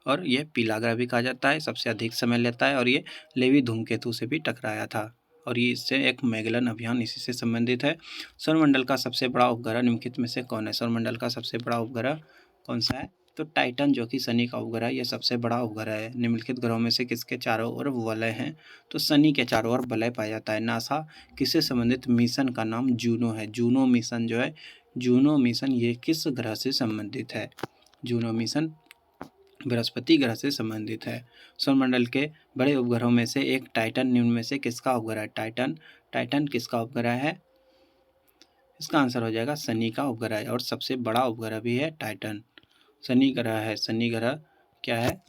और ये पीला ग्रह भी कहा जाता है। सबसे अधिक समय लेता है और ये लेवी धूमकेतु से भी टकराया था। और ये इससे एक मैगेलन अभियान इसी से संबंधित है। सौरमंडल का सबसे बड़ा उपग्रह निम्नलिखित में से कौन है? सौरमंडल का सबसे बड़ा उपग्रह कौन सा है? तो टाइटन, जो कि शनि का उपग्रह है, ये सबसे बड़ा उपग्रह है। निम्नलिखित ग्रहों में से किसके चारों ओर वलय हैं? तो शनि के चारों ओर वलय पाया जाता है। नासा किससे संबंधित मिशन का नाम जूनो है? जूनो मिशन जो है, जूनो मिशन ये किस ग्रह से संबंधित है? जूनो मिशन बृहस्पति ग्रह से संबंधित है। सौरमंडल के बड़े उपग्रहों में से एक टाइटन निम्न में से किसका उपग्रह है? टाइटन, टाइटन किसका उपग्रह है? इसका आंसर हो जाएगा शनि का उपग्रह है, और सबसे बड़ा उपग्रह भी है टाइटन। शनि ग्रह है। शनि ग्रह क्या है?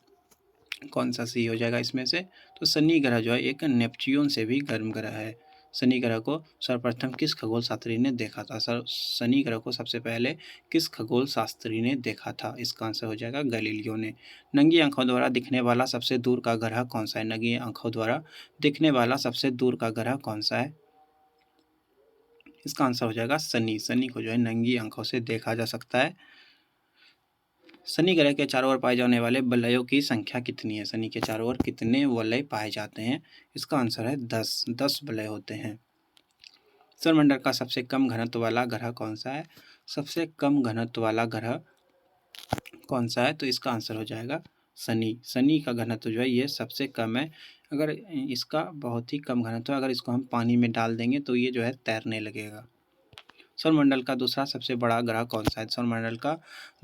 कौन सा सही हो जाएगा इसमें से? तो शनि ग्रह जो है एक नेपच्यून से भी गर्म ग्रह है। शनि ग्रह को सर्वप्रथम किस खगोल शास्त्री ने देखा था? शनि ग्रह को सबसे पहले किस खगोल शास्त्री ने देखा था? इसका आंसर हो जाएगा गैलीलियो ने। नंगी आंखों द्वारा दिखने वाला सबसे दूर का ग्रह कौन सा है? नंगी आंखों द्वारा दिखने वाला सबसे दूर का ग्रह कौन सा है? इसका आंसर हो जाएगा शनि। शनि को जो है नंगी आंखों से देखा जा सकता है। शनि ग्रह के चारों ओर पाए जाने वाले वलयों की संख्या कितनी है? शनि के चारों ओर कितने वलय पाए जाते हैं? इसका आंसर है 10। 10 वलय होते हैं। सौरमंडल का सबसे कम घनत्व वाला ग्रह कौन सा है? सबसे कम घनत्व वाला ग्रह कौन सा है? तो इसका आंसर हो जाएगा शनि। शनि का घनत्व जो है ये सबसे कम है। अगर इसका बहुत ही कम घनत्व है, अगर इसको हम पानी में डाल देंगे तो ये जो है तैरने लगेगा। सौरमंडल का दूसरा सबसे बड़ा ग्रह कौन सा है? सौरमंडल का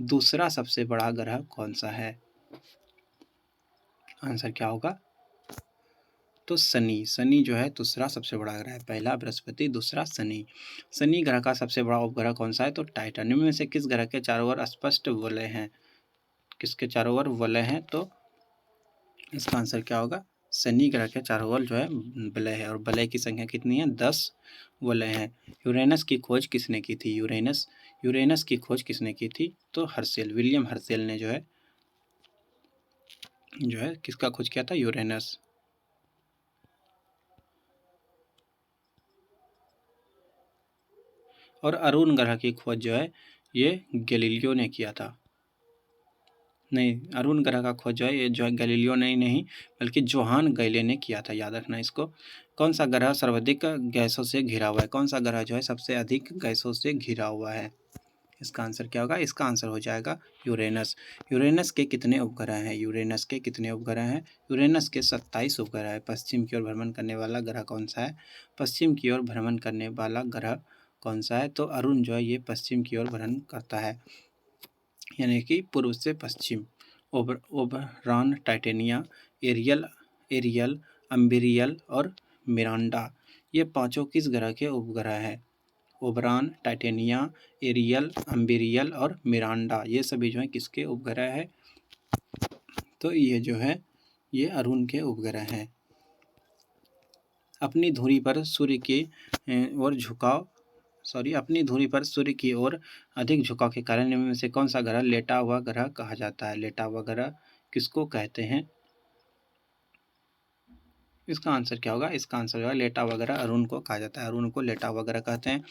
दूसरा सबसे बड़ा ग्रह कौन सा है? आंसर क्या होगा? तो शनि। शनि जो है दूसरा सबसे बड़ा ग्रह है। पहला बृहस्पति, दूसरा शनि। शनि ग्रह का सबसे बड़ा उपग्रह कौन सा है? तो टाइटन। निम्न में से किस ग्रह के चारों ओर स्पष्ट वलय हैं? किसके चारों ओर वलय हैं? तो इसका आंसर क्या होगा? शनि ग्रह के चारों ओर जो है वलय है, और वलय की संख्या कितनी है? 10 वलय हैं। यूरेनस की खोज किसने की थी? यूरेनस की खोज किसने की थी? तो हर्शेल, विलियम हर्शेल ने जो है किसका खोज किया था? यूरेनस। और अरुण ग्रह की खोज जो है ये गैलीलियो ने किया था। नहीं, अरुण ग्रह का खोज जो है ये जो है गैलीलियो ने नहीं बल्कि जोहान गैले ने किया था, याद रखना इसको। कौन सा ग्रह सर्वाधिक गैसों से घिरा हुआ है? कौन सा ग्रह जो है सबसे अधिक गैसों से घिरा हुआ है? इसका आंसर क्या होगा? इसका आंसर हो जाएगा यूरेनस। यूरेनस के कितने उपग्रह हैं? यूरेनस के कितने उपग्रह हैं? यूरेनस के 27 उपग्रह है। पश्चिम की ओर भ्रमण करने वाला ग्रह कौन सा है? पश्चिम की ओर भ्रमण करने वाला ग्रह कौन सा है? तो अरुण जो है ये पश्चिम की ओर भ्रमण करता है, यानी कि पूर्व से पश्चिम। ओबरॉन, टाइटेनिया, एरियल एरियल अम्बिरियल और मिरांडा, ये पांचों किस ग्रह के उपग्रह हैं? ओबरॉन, टाइटेनिया, एरियल, अम्बिरियल और मिरांडा, ये सभी जो है किसके उपग्रह है? तो ये जो है ये अरुण के उपग्रह हैं। अपनी धुरी पर सूर्य की ओर झुकाव अपनी धुरी पर सूर्य की ओर अधिक झुकाव के कारण इनमें से कौन सा ग्रह लेटा हुआ ग्रह कहा जाता है? लेटा हुआ ग्रह किसको कहते हैं? इसका आंसर क्या होगा? इसका आंसर होगा लेटा हुआ ग्रह अरुण को कहा जाता है। अरुण को लेटा हुआ ग्रह कहते हैं।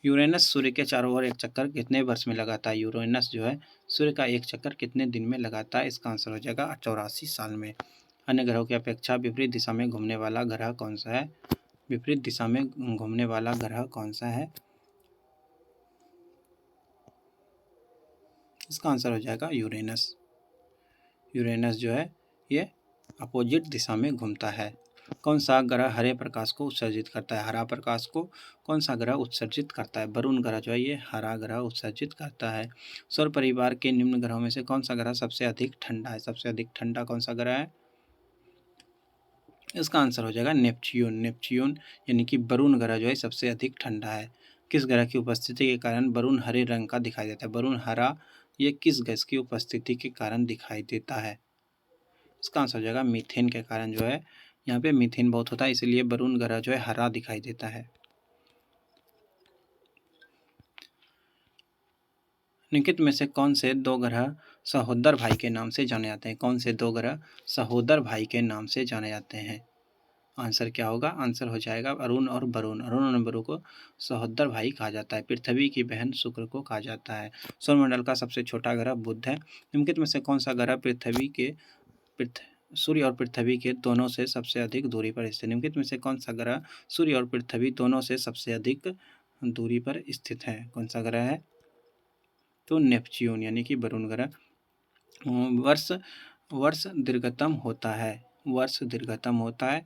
यूरेनस सूर्य के चारों ओर एक चक्कर कितने वर्ष में लगाता है? यूरेनस जो है सूर्य का एक चक्कर कितने दिन में लगाता है? इसका आंसर हो जाएगा 84 साल में। अन्य ग्रहों की अपेक्षा विपरीत दिशा में घूमने वाला ग्रह कौन सा है? विपरीत दिशा में घूमने वाला ग्रह कौन सा है? इसका आंसर हो जाएगा यूरेनस। यूरेनस जो है ये अपोजिट दिशा में घूमता है। कौन सा ग्रह हरे प्रकाश को उत्सर्जित करता है? हरा प्रकाश को कौन सा ग्रह उत्सर्जित करता है? वरुण ग्रह जो है ये हरा ग्रह उत्सर्जित करता है। सौर परिवार के निम्न ग्रहों में से कौन सा ग्रह सबसे अधिक ठंडा है? सबसे अधिक ठंडा कौन सा ग्रह है? इसका आंसर हो जाएगा नेपच्यून। नेपच्यून यानी कि वरुण ग्रह जो है सबसे अधिक ठंडा है। किस ग्रह की उपस्थिति के कारण वरुण हरे रंग का दिखाई देता है? वरुण हरा ये किस गैस की उपस्थिति के कारण दिखाई देता है? इसका आंसर हो जाएगा मीथेन के कारण जो है यहाँ पे मीथेन बहुत होता है, इसलिए वरुण ग्रह जो है हरा दिखाई देता है। निम्नलिखित में से कौन से दो ग्रह सहोदर भाई के नाम से जाने जाते हैं? कौन से दो ग्रह सहोदर भाई के नाम से जाने जाते हैं? आंसर क्या होगा? आंसर हो जाएगा अरुण और वरुण। अरुण और वरुण को सहोदर भाई कहा जाता है। पृथ्वी की बहन शुक्र को कहा जाता है। सौरमंडल का सबसे छोटा ग्रह बुध है। निम्नलिखित में से कौन सा ग्रह सूर्य और पृथ्वी के दोनों से सबसे अधिक दूरी पर स्थित निम्नलिखित में से कौन सा ग्रह सूर्य और पृथ्वी दोनों से सबसे अधिक दूरी पर स्थित है? कौन सा ग्रह है? तो नेपच्यून यानी कि वरुण ग्रह। वर्ष वर्ष दीर्घतम होता है, वर्ष दीर्घतम होता है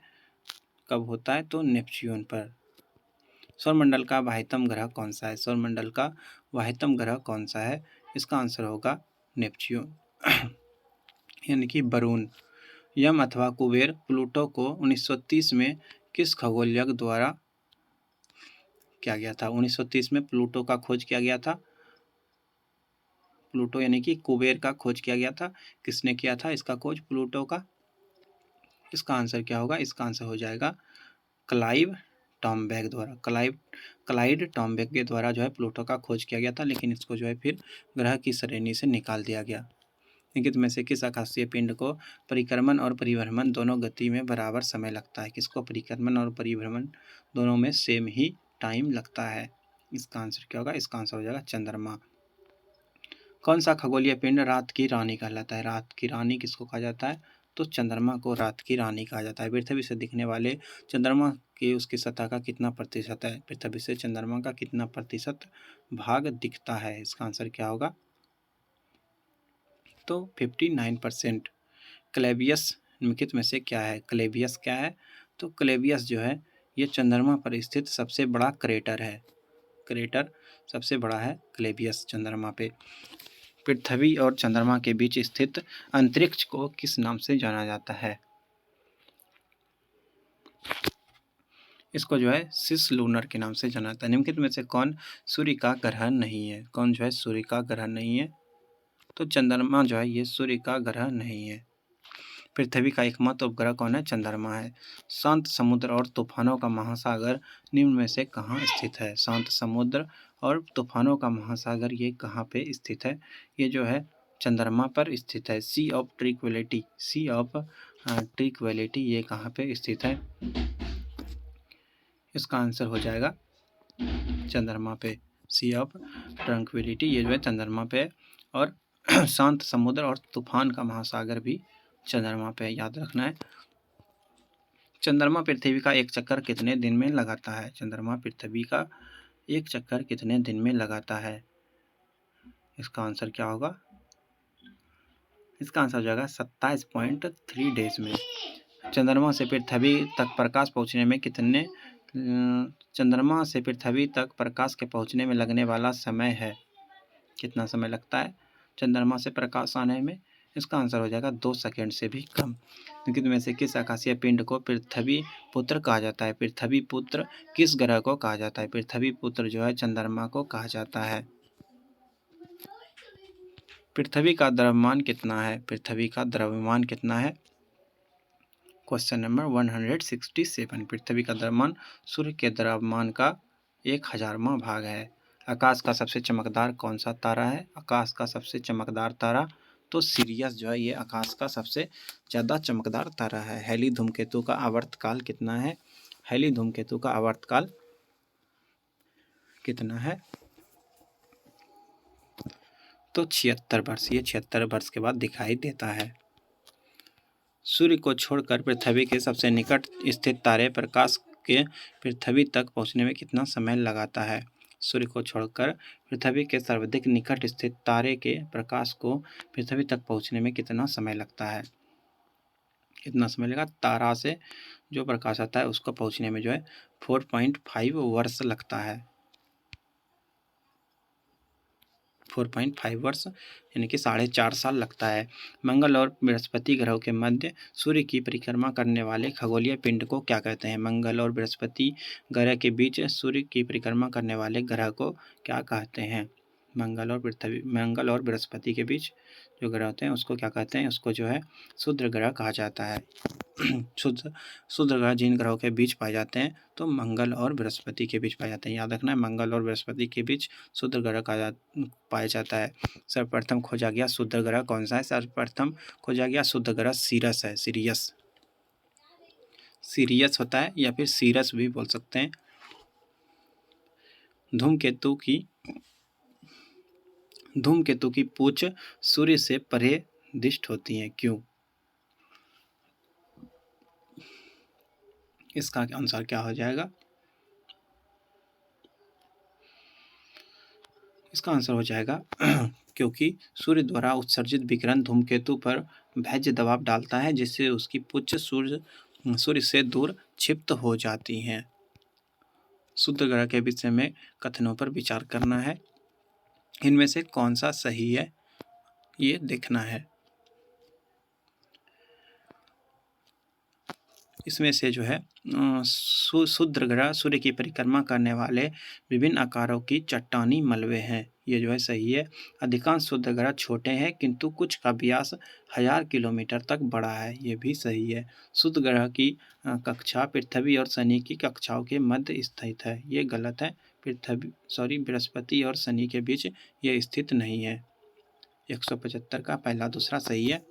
कब होता है? तो नेपच्यून पर। सौरमंडल का बाह्यतम ग्रह कौन सा है? सौरमंडल का बाह्यतम ग्रह कौन सा है? इसका आंसर होगा नेपच्यून यानी कि वरुण। यम अथवा कुबेर प्लूटो को 1930 में किस खगोलयज्ञ द्वारा किया गया था? 1930 में प्लूटो का खोज किया गया था। प्लूटो यानी कि कुबेर का खोज किया गया था। किसने किया था इसका खोज प्लूटो का? इसका आंसर क्या होगा? इसका आंसर हो जाएगा क्लाइव टॉम्बैक द्वारा। क्लाइड टॉम्बैक के द्वारा जो है प्लूटो का खोज किया गया था, लेकिन इसको जो है फिर ग्रह की श्रेणी से निकाल दिया गया। निम्नलिखित में से किस आकाशीय पिंड को परिक्रमण और परिभ्रमण दोनों गति में बराबर समय लगता है? किसको परिक्रमण और परिभ्रमण दोनों में सेम ही टाइम लगता है? इसका आंसर क्या होगा? इसका आंसर हो जाएगा चंद्रमा। कौन सा खगोलीय पिंड रात की रानी कहलाता है? रात की रानी किसको कहा जाता है? तो चंद्रमा को रात की रानी कहा जाता है। पृथ्वी से दिखने वाले चंद्रमा की उसकी सतह का कितना प्रतिशत है? पृथ्वी से चंद्रमा का कितना प्रतिशत भाग दिखता है? इसका आंसर क्या होगा? तो 59%। क्लेवियस निम्नलिखित में से क्या है? क्लेवियस क्या है? तो क्लेवियस जो है ये चंद्रमा पर स्थित सबसे बड़ा क्रेटर है। क्रेटर सबसे बड़ा है क्लेवियस चंद्रमा पे। पृथ्वी और चंद्रमा के बीच स्थित अंतरिक्ष को किस नाम से जाना जाता है? इसको जो है सिस लूनर के नाम से जाना जाता है। निम्नलिखित में से कौन सूर्य का ग्रह नहीं है? कौन जो है सूर्य का ग्रह नहीं है? तो चंद्रमा जो है ये सूर्य का ग्रह नहीं है। पृथ्वी का एकमात्र उपग्रह कौन है? चंद्रमा है। शांत समुद्र और तूफानों का महासागर निम्न में से कहाँ स्थित है? शांत समुद्र और तूफानों का महासागर ये कहाँ पे स्थित है? ये जो है चंद्रमा पर स्थित है। सी ऑफ ट्रिक्विलिटी, सी ऑफ ट्रिक्विलिटी ये कहाँ पे स्थित है? इसका आंसर हो जाएगा चंद्रमा पे। सी ऑफ ट्रंक्विलिटी ये जो है चंद्रमा पे, और शांत समुद्र और तूफान का महासागर भी चंद्रमा पे, याद रखना है। चंद्रमा पृथ्वी का एक चक्कर कितने दिन में लगाता है? चंद्रमा पृथ्वी का एक चक्कर कितने दिन में लगाता है? इसका आंसर क्या होगा? इसका आंसर हो जाएगा 27.3 डेज में। चंद्रमा से पृथ्वी तक प्रकाश पहुंचने में कितने चंद्रमा से पृथ्वी तक प्रकाश के पहुंचने में लगने वाला समय है? कितना समय लगता है चंद्रमा से प्रकाश आने में? इसका आंसर हो जाएगा 2 सेकंड से भी कम। निम्नलिखित में से किस आकाशीय पिंड को पृथ्वी पुत्र कहा जाता है? पृथ्वी पुत्र किस ग्रह को कहा जाता है? पृथ्वी पुत्र जो है चंद्रमा को कहा जाता है। पृथ्वी का द्रव्यमान कितना है? पृथ्वी का द्रव्यमान कितना है? Question number 167। पृथ्वी का द्रव्यमान सूर्य के द्रव्यमान का 1000वां भाग है। आकाश का सबसे चमकदार कौन सा तारा है? आकाश का सबसे चमकदार तारा तो सिरियस जो है ये आकाश का सबसे ज़्यादा चमकदार तारा है। हैली धूमकेतु का आवर्तकाल कितना है? हैली धूमकेतु का आवर्तकाल कितना है? तो 76 वर्ष। ये 76 वर्ष के बाद दिखाई देता है। सूर्य को छोड़कर पृथ्वी के सबसे निकट स्थित तारे प्रकाश के पृथ्वी तक पहुंचने में कितना समय लगाता है? सूर्य को छोड़कर पृथ्वी के सर्वाधिक निकट स्थित तारे के प्रकाश को पृथ्वी तक पहुंचने में कितना समय लगता है? कितना समय लगेगा? तारा से जो प्रकाश आता है उसको पहुंचने में जो है 4.5 वर्ष लगता है। 4.5 वर्ष यानी कि 4.5 साल लगता है। मंगल और बृहस्पति ग्रहों के मध्य सूर्य की परिक्रमा करने वाले खगोलीय पिंड को क्या कहते हैं? मंगल और बृहस्पति ग्रह के बीच सूर्य की परिक्रमा करने वाले ग्रह को क्या कहते हैं? मंगल और बृहस्पति के बीच जो ग्रह होते हैं उसको क्या कहते हैं? उसको जो है क्षुद्र ग्रह कहा जाता है। क्षुद्र ग्रह जिन ग्रहों के बीच पाए जाते हैं तो मंगल और बृहस्पति के बीच पाए जाते हैं। याद रखना है, मंगल और बृहस्पति के बीच क्षुद्र ग्रह पाया जाता है। सर्वप्रथम खोजा गया शुद्ध ग्रह कौन सा है? सर्वप्रथम खोजा गया शुद्ध ग्रह सीरस है। सीरियस होता है या फिर सीरस भी बोल सकते हैं। धूमकेतु की पूंछ सूर्य से परे दिष्ट होती है, क्यों? इसका आंसर क्या हो जाएगा? इसका आंसर हो जाएगा क्योंकि सूर्य द्वारा उत्सर्जित विकिरण धूमकेतु पर भैज्य दबाव डालता है, जिससे उसकी पुच्छ सूर्य से दूर क्षिप्त हो जाती हैं। शुद्ध ग्रह के विषय में कथनों पर विचार करना है। इनमें से कौन सा सही है ये देखना है। इसमें से जो है शुद्ध ग्रह सूर्य की परिक्रमा करने वाले विभिन्न आकारों की चट्टानी मलबे हैं, ये जो है सही है। अधिकांश शुद्ध ग्रह छोटे हैं, किंतु कुछ का व्यास 1000 किलोमीटर तक बड़ा है, ये भी सही है। शुद्ध ग्रह की कक्षा पृथ्वी और शनि की कक्षाओं के मध्य स्थित है, ये गलत है। बृहस्पति और शनि के बीच ये स्थित नहीं है। 175 का पहला दूसरा सही है।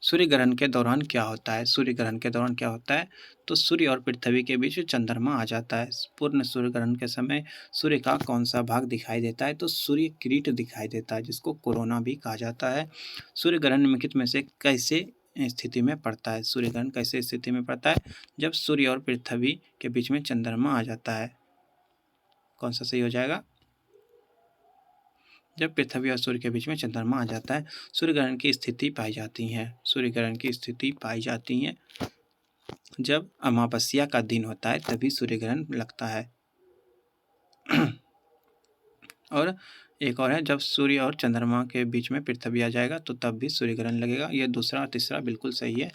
सूर्य ग्रहण के दौरान क्या होता है? सूर्य ग्रहण के दौरान क्या होता है? तो सूर्य और पृथ्वी के बीच चंद्रमा आ जाता है। पूर्ण सूर्य ग्रहण के समय सूर्य का कौन सा भाग दिखाई देता है? तो सूर्य किरीट दिखाई देता है, जिसको कोरोना भी कहा जाता है। सूर्य ग्रहण निम्नलिखित में से कैसे स्थिति में पड़ता है? सूर्य ग्रहण कैसे स्थिति में पड़ता है? जब सूर्य और पृथ्वी के बीच में चंद्रमा आ जाता है। कौन सा सही हो जाएगा? जब पृथ्वी और सूर्य के बीच में चंद्रमा आ जाता है, सूर्य ग्रहण की स्थिति पाई जाती है। सूर्य ग्रहण की स्थिति पाई जाती है जब अमावस्या का दिन होता है, तभी सूर्य ग्रहण लगता है। और एक और है, जब सूर्य और चंद्रमा के बीच में पृथ्वी आ जाएगा तो तब भी सूर्य ग्रहण लगेगा। ये दूसरा और तीसरा बिल्कुल सही है।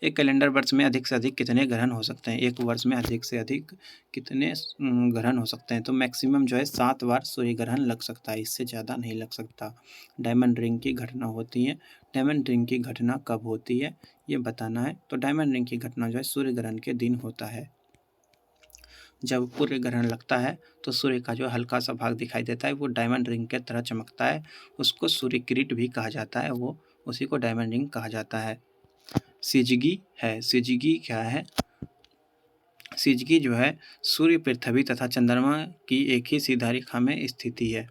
एक कैलेंडर वर्ष में अधिक से अधिक कितने ग्रहण हो सकते हैं? एक वर्ष में अधिक से अधिक कितने ग्रहण हो सकते हैं? तो मैक्सिमम जो है 7 बार सूर्य ग्रहण लग सकता है, इससे ज़्यादा नहीं लग सकता। डायमंड रिंग की घटना होती है। डायमंड रिंग की घटना कब होती है ये बताना है। तो डायमंड रिंग की घटना जो है सूर्य ग्रहण के दिन होता है। जब सूर्य ग्रहण लगता है तो सूर्य का जो हल्का सा भाग दिखाई देता है वो डायमंड रिंग के तरह चमकता है, उसको सूर्य किरीट भी कहा जाता है, वो उसी को डायमंड रिंग कहा जाता है। सिजगी है। सिजगी क्या है? सिजगी जो है सूर्य, पृथ्वी तथा चंद्रमा की एक ही सीधा रेखा में स्थिति है।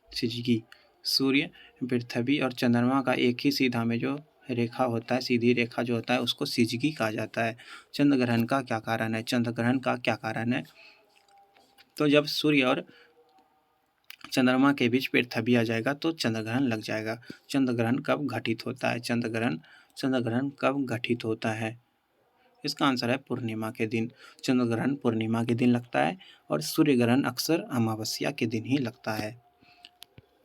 सिजगी सूर्य, पृथ्वी और चंद्रमा का एक ही सीधा में जो रेखा होता है, सीधी रेखा जो होता है, उसको सिजगी कहा जाता है। चंद्र ग्रहण का क्या कारण है? चंद्र ग्रहण का क्या कारण है? तो जब सूर्य और चंद्रमा के बीच पृथ्वी आ जाएगा तो चंद्र ग्रहण लग जाएगा। चंद्र ग्रहण कब घटित होता है? चंद्र ग्रहण कब घटित होता है? इसका आंसर है पूर्णिमा के दिन। चंद्र ग्रहण पूर्णिमा के दिन लगता है और सूर्य ग्रहण अक्सर अमावस्या के दिन ही लगता है।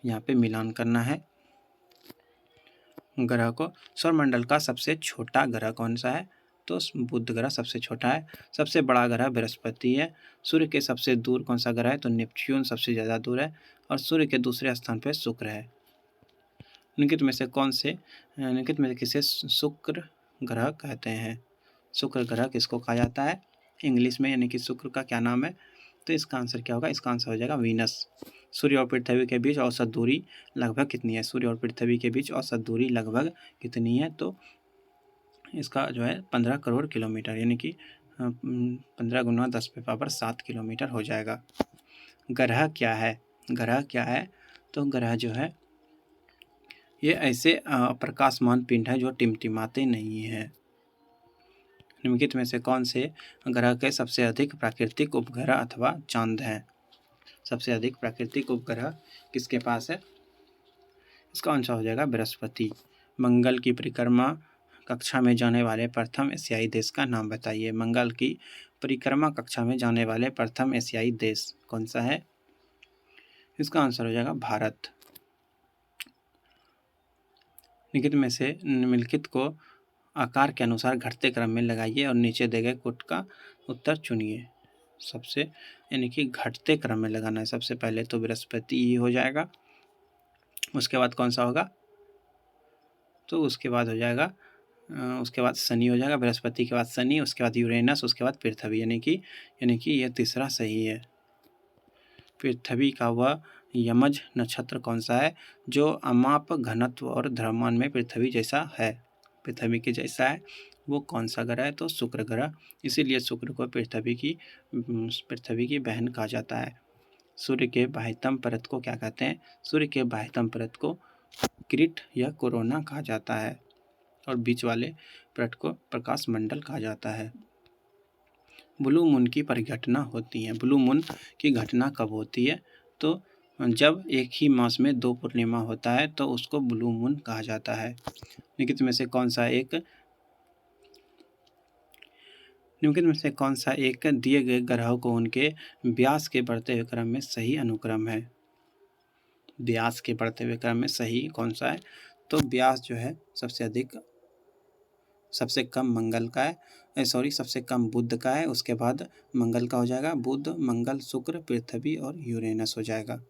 यहाँ पे मिलान करना है ग्रह को। सौरमंडल का सबसे छोटा ग्रह कौन सा है? तो बुध ग्रह सबसे छोटा है। सबसे बड़ा ग्रह बृहस्पति है। सूर्य के सबसे दूर कौन सा ग्रह है? तो नेपच्यून सबसे ज़्यादा दूर है और सूर्य के दूसरे स्थान पर शुक्र है। निम्नलिखित में से किसे शुक्र ग्रह कहते हैं? शुक्र ग्रह किसको कहा जाता है इंग्लिश में, यानी कि शुक्र का क्या नाम है? तो इसका आंसर क्या होगा? इसका आंसर हो जाएगा वीनस। सूर्य और पृथ्वी के बीच औसत दूरी लगभग कितनी है? सूर्य और पृथ्वी के बीच औसत दूरी लगभग कितनी है? तो इसका जो है 15 करोड़ किलोमीटर, यानी कि 15 गुना 10⁻7 किलोमीटर हो जाएगा। ग्रह क्या है? ग्रह क्या है? तो ग्रह जो है ये ऐसे प्रकाशमान पिंड है जो टिमटिमाते नहीं हैं। निम्नलिखित में से कौन से ग्रह के सबसे अधिक प्राकृतिक उपग्रह अथवा चांद हैं? सबसे अधिक प्राकृतिक उपग्रह किसके पास है? इसका आंसर हो जाएगा बृहस्पति। मंगल की परिक्रमा कक्षा में जाने वाले प्रथम एशियाई देश का नाम बताइए। मंगल की परिक्रमा कक्षा में जाने वाले प्रथम एशियाई देश कौन सा है? इसका आंसर हो जाएगा भारत। निम्नलिखित को आकार के अनुसार घटते क्रम में लगाइए और नीचे दिए गए कोट का उत्तर चुनिए। सबसे यानी कि घटते क्रम में लगाना है। सबसे पहले तो बृहस्पति ही हो जाएगा, उसके बाद कौन सा होगा? तो उसके बाद हो जाएगा उसके बाद शनि हो जाएगा। बृहस्पति के बाद शनि, उसके बाद यूरेनस, उसके बाद पृथ्वी, यानी कि यह तीसरा सही है। पृथ्वी का वह यमज नक्षत्र कौन सा है जो अमाप घनत्व और द्रव्यमान में पृथ्वी जैसा है? पृथ्वी के जैसा है वो कौन सा ग्रह है? तो शुक्र ग्रह। इसीलिए शुक्र को पृथ्वी की बहन कहा जाता है। सूर्य के बाह्यतम परत को क्या कहते हैं? सूर्य के बाह्यतम परत को किरीट या कोरोना कहा जाता है और बीच वाले परत को प्रकाश मंडल कहा जाता है। ब्लू मून की परिघटना होती है। ब्लू मून की घटना कब होती है? तो जब एक ही मास में 2 पूर्णिमा होता है तो उसको ब्लू मून कहा जाता है। निम्नलिखित में से कौन सा एक दिए गए ग्रह को उनके व्यास के बढ़ते हुए क्रम में सही अनुक्रम है? व्यास के बढ़ते हुए क्रम में सही कौन सा है? तो व्यास जो है सबसे कम मंगल का है, सबसे कम बुध का है, उसके बाद मंगल का हो जाएगा, बुध, मंगल, शुक्र, पृथ्वी और यूरेनस हो जाएगा।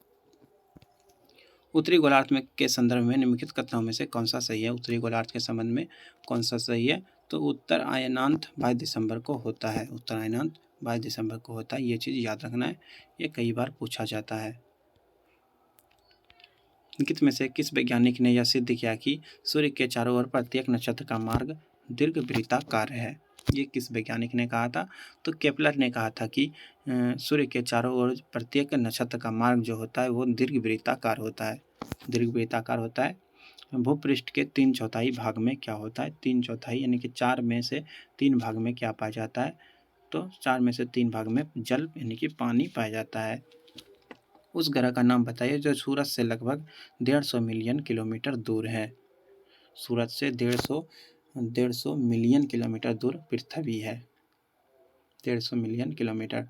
उत्तरी गोलार्ध में के संदर्भ में निम्नलिखित कथनों में से कौन सा सही है? उत्तरी गोलार्ध के संबंध में कौन सा सही है? तो उत्तर अयनांत 22 दिसंबर को होता है। उत्तर अयनांत 22 दिसंबर को होता है। ये चीज़ याद रखना है, ये कई बार पूछा जाता है। निम्नलिखित में से किस वैज्ञानिक ने यह सिद्ध किया कि सूर्य के चारों ओर प्रत्येक नक्षत्र का मार्ग दीर्घवृत्ताकार है? ये किस वैज्ञानिक ने कहा था? तो केपलर ने कहा था कि सूर्य के चारों ओर प्रत्येक नक्षत्र का मार्ग जो होता है वो दीर्घवृत्ताकार होता है। दीर्घवृत्ताकार होता है। भूपृष्ठ के 3/4 भाग में क्या होता है? 3/4 यानी कि 4 में से 3 भाग में क्या पाया जाता है? तो 4 में से 3 भाग में जल यानी कि पानी पाया जाता है। उस ग्रह का नाम बताइए जो सूरज से लगभग 150 मिलियन किलोमीटर दूर है। सूरज से 150 मिलियन किलोमीटर दूर पृथ्वी है। 150 मिलियन किलोमीटर।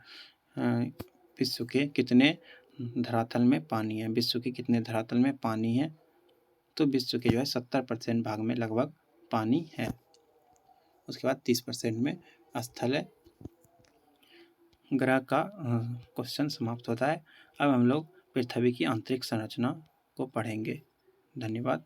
विश्व के कितने धरातल में पानी है? विश्व के कितने धरातल में पानी है? तो विश्व के जो है 70% भाग में लगभग पानी है। उसके बाद 30% में स्थल है। ग्रह का क्वेश्चन समाप्त होता है। अब हम लोग पृथ्वी की आंतरिक संरचना को पढ़ेंगे। धन्यवाद।